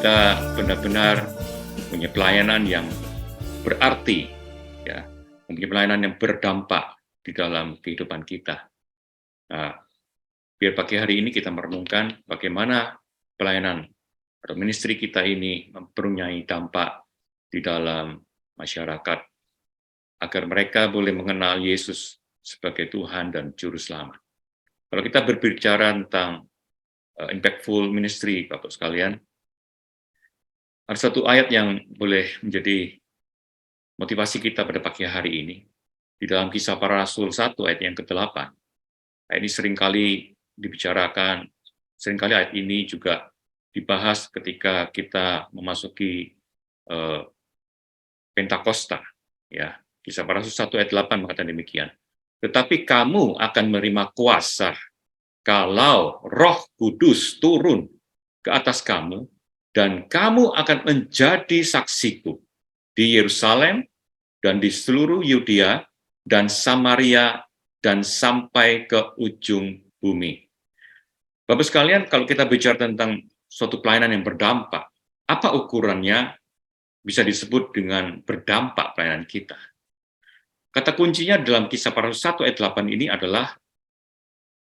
kita benar-benar punya pelayanan yang berarti, ya, mempunyai pelayanan yang berdampak di dalam kehidupan kita. Nah, biar pagi hari ini kita merenungkan bagaimana pelayanan atau ministry kita ini mempunyai dampak di dalam masyarakat, agar mereka boleh mengenal Yesus sebagai Tuhan dan Juru Selamat. Kalau kita berbicara tentang impactful ministry, Bapak sekalian, ada satu ayat yang boleh menjadi motivasi kita pada pagi hari ini. Di dalam Kisah Para Rasul 1 ayat yang ke-8. Ayat ini seringkali dibicarakan, seringkali ayat ini juga dibahas ketika kita memasuki Pentakosta. Ya, Kisah Para Rasul 1 ayat 8 mengatakan demikian. Tetapi kamu akan menerima kuasa kalau Roh Kudus turun ke atas kamu, dan kamu akan menjadi saksiku di Yerusalem dan di seluruh Yudea dan Samaria dan sampai ke ujung bumi. Bapak sekalian, kalau kita bicara tentang suatu pelayanan yang berdampak, apa ukurannya bisa disebut dengan berdampak pelayanan kita? Kata kuncinya dalam Kisah Para Rasul 1 ayat 8 ini adalah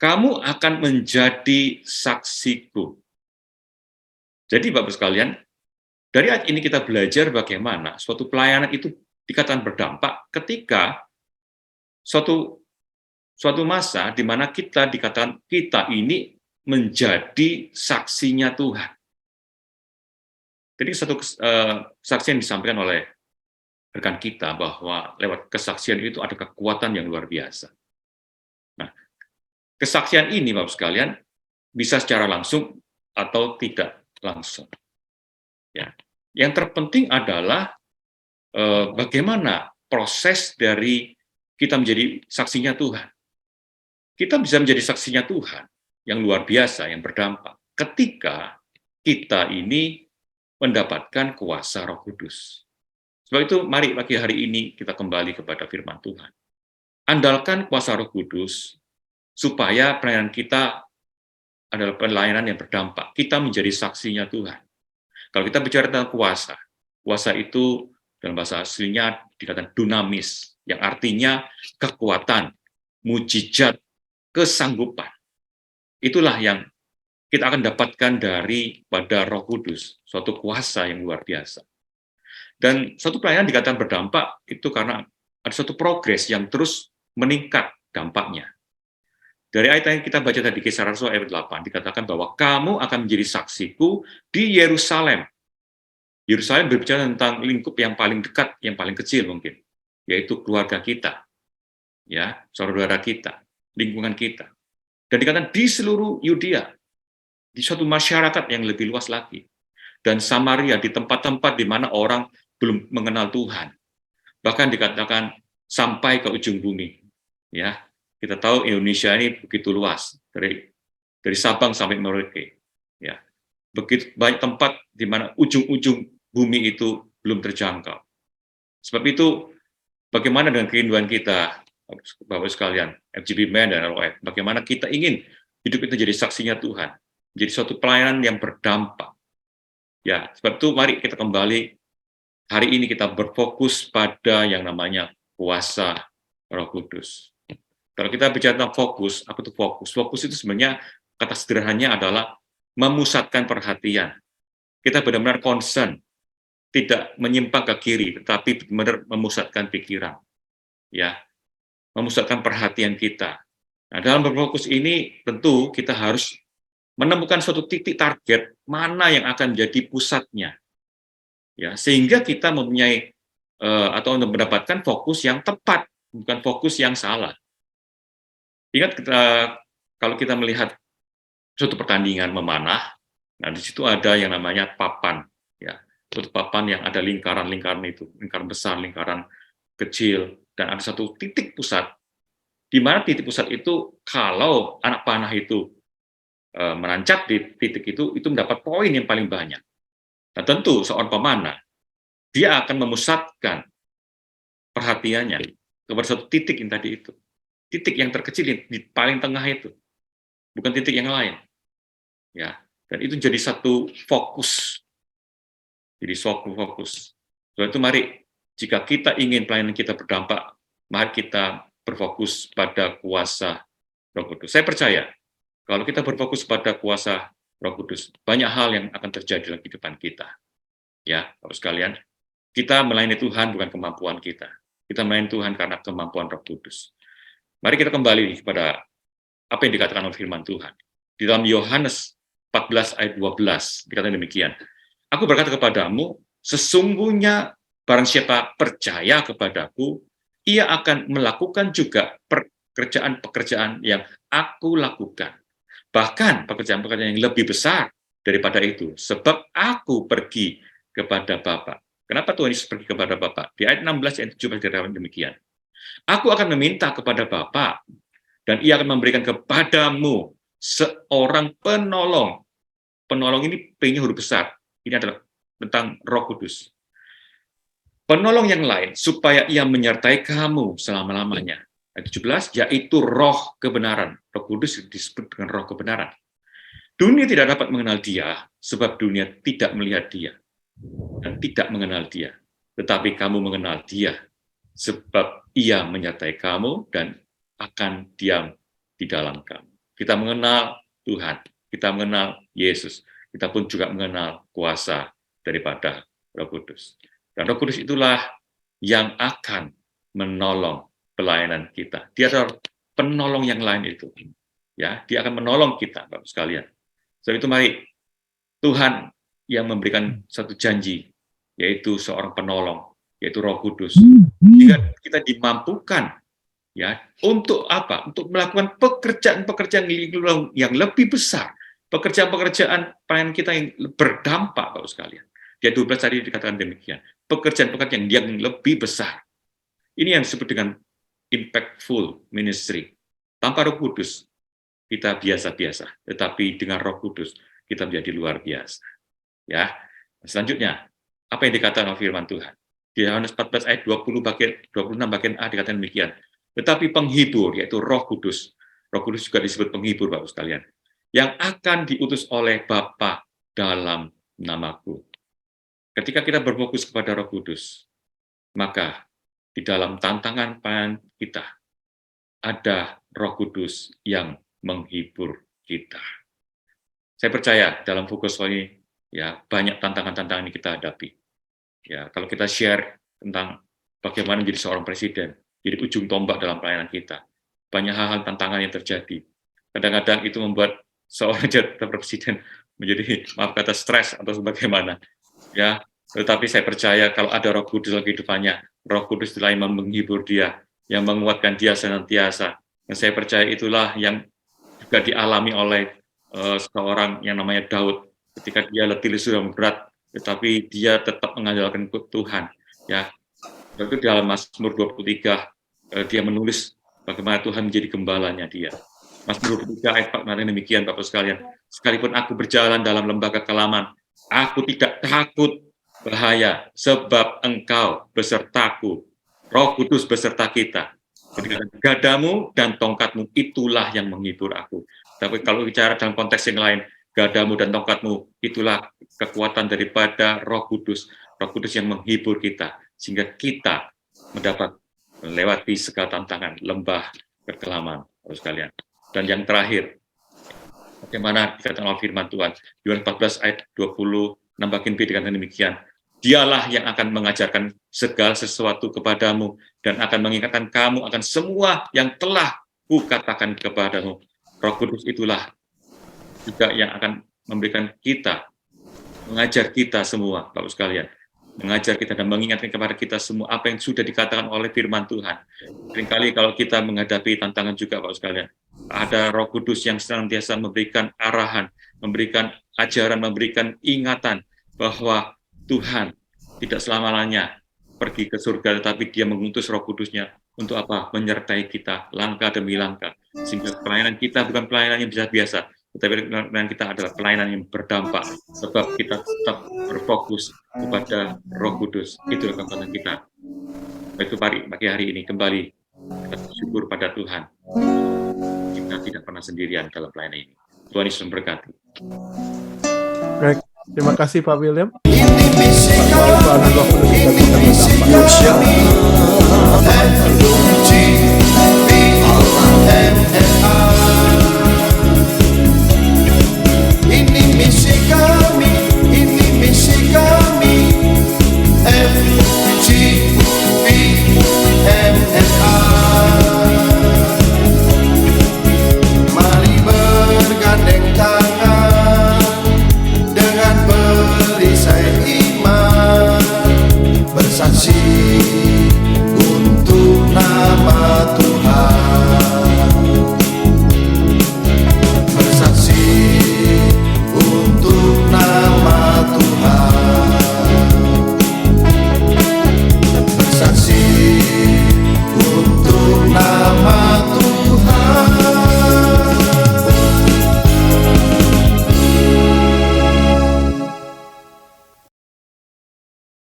kamu akan menjadi saksiku. Jadi Bapak sekalian, dari ayat ini kita belajar bagaimana suatu pelayanan itu dikatakan berdampak ketika suatu masa di mana kita dikatakan kita ini menjadi saksinya Tuhan. Jadi satu saksi yang disampaikan oleh rekan kita bahwa lewat kesaksian itu ada kekuatan yang luar biasa. Nah, kesaksian ini Bapak sekalian bisa secara langsung atau tidak langsung. Ya. Yang terpenting adalah bagaimana proses dari kita menjadi saksinya Tuhan. Kita bisa menjadi saksinya Tuhan yang luar biasa, yang berdampak, ketika kita ini mendapatkan kuasa Roh Kudus. Sebab itu, mari pagi hari ini kita kembali kepada firman Tuhan. Andalkan kuasa Roh Kudus, supaya pelayanan kita adalah pelayanan yang berdampak. Kita menjadi saksinya Tuhan. Kalau kita bicara tentang kuasa itu dalam bahasa aslinya dikatakan dunamis, yang artinya kekuatan, mujizat, kesanggupan. Itulah yang kita akan dapatkan pada Roh Kudus, suatu kuasa yang luar biasa. Dan suatu pelayanan dikatakan berdampak itu karena ada suatu progres yang terus meningkat dampaknya. Dari ayat yang kita baca tadi, Kisah Rasul ayat 8, dikatakan bahwa kamu akan menjadi saksiku di Yerusalem. Yerusalem berbicara tentang lingkup yang paling dekat, yang paling kecil mungkin, yaitu keluarga kita, ya, saudara kita, lingkungan kita. Dan dikatakan di seluruh Yudea, di suatu masyarakat yang lebih luas lagi, dan Samaria, di tempat-tempat di mana orang belum mengenal Tuhan. Bahkan dikatakan sampai ke ujung bumi. Ya, kita tahu Indonesia ini begitu luas, dari Sabang sampai Merauke. Ya, begitu banyak tempat di mana ujung-ujung bumi itu belum terjangkau. Sebab itu, bagaimana dengan kerinduan kita, Bapak sekalian, FGB Men dan LOF, bagaimana kita ingin hidup itu jadi saksinya Tuhan, jadi suatu pelayanan yang berdampak. Ya, sebab itu mari kita kembali, hari ini kita berfokus pada yang namanya kuasa Roh Kudus. Kalau kita bicara tentang fokus, apa itu fokus? Fokus itu sebenarnya kata sederhananya adalah memusatkan perhatian. Kita benar-benar concern, tidak menyimpang ke kiri, tetapi benar-benar memusatkan pikiran. Ya, memusatkan perhatian kita. Nah, dalam berfokus ini tentu kita harus menemukan suatu titik target mana yang akan menjadi pusatnya. Ya, sehingga kita mempunyai atau mendapatkan fokus yang tepat, bukan fokus yang salah. Ingat kalau kita melihat suatu pertandingan memanah, nah di situ ada yang namanya papan, ya, suatu papan yang ada lingkaran-lingkaran itu, lingkaran besar, lingkaran kecil, dan ada satu titik pusat, di mana titik pusat itu kalau anak panah itu menancap di titik itu mendapat poin yang paling banyak. Nah tentu seorang pemanah, dia akan memusatkan perhatiannya kepada satu titik yang tadi itu. Titik yang terkecil di paling tengah itu, bukan titik yang lain. Ya, dan itu jadi satu fokus Jadi fokus. Sebab itu mari, jika kita ingin pelayanan kita berdampak, mari kita berfokus pada kuasa Roh Kudus. Saya percaya, kalau kita berfokus pada kuasa Roh Kudus, banyak hal yang akan terjadi dalam kehidupan kita. Ya, Bapak sekalian, kita melayani Tuhan bukan kemampuan kita. Kita melayani Tuhan karena kemampuan Roh Kudus. Mari kita kembali kepada apa yang dikatakan oleh firman Tuhan. Di dalam Yohanes 14 ayat 12, dikatakan demikian. Aku berkata kepadamu, sesungguhnya barang siapa percaya kepadaku, ia akan melakukan juga pekerjaan-pekerjaan yang aku lakukan. Bahkan pekerjaan-pekerjaan yang lebih besar daripada itu, sebab aku pergi kepada Bapa. Kenapa Tuhan Yesus pergi kepada Bapa? Di ayat 16 ayat 17 dikatakan demikian. Aku akan meminta kepada Bapa, dan ia akan memberikan kepadamu seorang penolong. Penolong ini P-nya huruf besar. Ini adalah tentang Roh Kudus. Penolong yang lain, supaya ia menyertai kamu selama-lamanya. Ayat 17, yaitu roh kebenaran. Roh Kudus disebut dengan roh kebenaran. Dunia tidak dapat mengenal dia, sebab dunia tidak melihat dia dan tidak mengenal dia. Tetapi kamu mengenal dia, sebab ia menyertai kamu dan akan diam di dalam kamu. Kita mengenal Tuhan, kita mengenal Yesus, kita pun juga mengenal kuasa daripada Roh Kudus. Dan Roh Kudus itulah yang akan menolong pelayanan kita. Dia adalah penolong yang lain itu. Ya, dia akan menolong kita, Bapak sekalian. Sebab itu mari Tuhan yang memberikan satu janji, yaitu seorang penolong, yaitu Roh Kudus. Jika kita dimampukan, ya, untuk apa? Untuk melakukan pekerjaan-pekerjaan yang lebih besar, pekerjaan-pekerjaan pelayanan kita yang berdampak, Bapak sekalian. Di ayat 12 tadi dikatakan demikian. Pekerjaan-pekerjaan yang lebih besar. Ini yang disebut dengan impactful ministry. Tanpa Roh Kudus, kita biasa-biasa. Tetapi dengan Roh Kudus, kita menjadi luar biasa. Ya. Selanjutnya, apa yang dikatakan oleh firman Tuhan? Di Yohanes 14 ayat 26 bagian A dikatakan demikian. Tetapi penghibur, yaitu Roh Kudus. Roh Kudus juga disebut penghibur, Bapak sekalian. Yang akan diutus oleh Bapa dalam namaku. Ketika kita berfokus kepada Roh Kudus, maka di dalam tantangan pelayanan kita ada Roh Kudus yang menghibur kita. Saya percaya dalam fokus ini ya banyak tantangan-tantangan yang kita hadapi. Ya, kalau kita share tentang bagaimana menjadi seorang presiden, jadi ujung tombak dalam pelayanan kita. Banyak hal-hal tantangan yang terjadi. Kadang-kadang itu membuat seorang jabatan presiden menjadi maaf kata stres atau sebagaimana. Ya, tetapi saya percaya kalau ada Roh Kudus dalam kehidupannya, Roh Kudus itulah yang menghibur dia, yang menguatkan dia senantiasa. Dan saya percaya itulah yang juga dialami oleh seorang yang namanya Daud, ketika dia letih lesu dan berat, tetapi dia tetap mengandalkan Tuhan. Ya, itu dalam Mazmur 23 dia menulis bagaimana Tuhan menjadi gembalanya dia. Mazmur 23 ayat 4 demikian, Bapak sekalian. Sekalipun aku berjalan dalam lembah kekelaman, aku tidak takut bahaya, sebab Engkau besertaku. Roh Kudus beserta kita. Gadamu dan tongkatmu itulah yang menghibur aku. Tapi kalau bicara dalam konteks yang lain, gadamu dan tongkatmu itulah kekuatan daripada Roh Kudus. Roh Kudus yang menghibur kita, sehingga kita mendapat melewati segala tantangan, lembah kekelaman, Bapak sekalian. Dan yang terakhir, bagaimana dikatakan oleh firman Tuhan, Yohanes 14 ayat 26 bagian B dikatakan demikian. Dialah yang akan mengajarkan segala sesuatu kepadamu dan akan mengingatkan kamu akan semua yang telah kukatakan kepadamu. Roh Kudus itulah juga yang akan memberikan kita, mengajar kita semua, Bapak sekalian, mengajar kita dan mengingatkan kepada kita semua apa yang sudah dikatakan oleh firman Tuhan. Seringkali kalau kita menghadapi tantangan juga, Bapak sekalian, ada Roh Kudus yang senantiasa memberikan arahan, memberikan ajaran, memberikan ingatan bahwa Tuhan tidak selama-lamanya pergi ke surga, tetapi dia mengutus Roh Kudusnya untuk apa? Menyertai kita langkah demi langkah. Sehingga pelayanan kita bukan pelayanan yang biasa-biasa, tetapi pelayanan kita adalah pelayanan yang berdampak, sebab kita tetap berfokus kepada Roh Kudus. Itulah kekuatan kita. Itu pagi hari ini kembali kita bersyukur pada Tuhan. Kita tidak pernah sendirian dalam pelayanan ini. Tuhan Yesus memberkati. Baik, terima kasih Pak William. Tuhan Roh Kudus dan kita bertambah.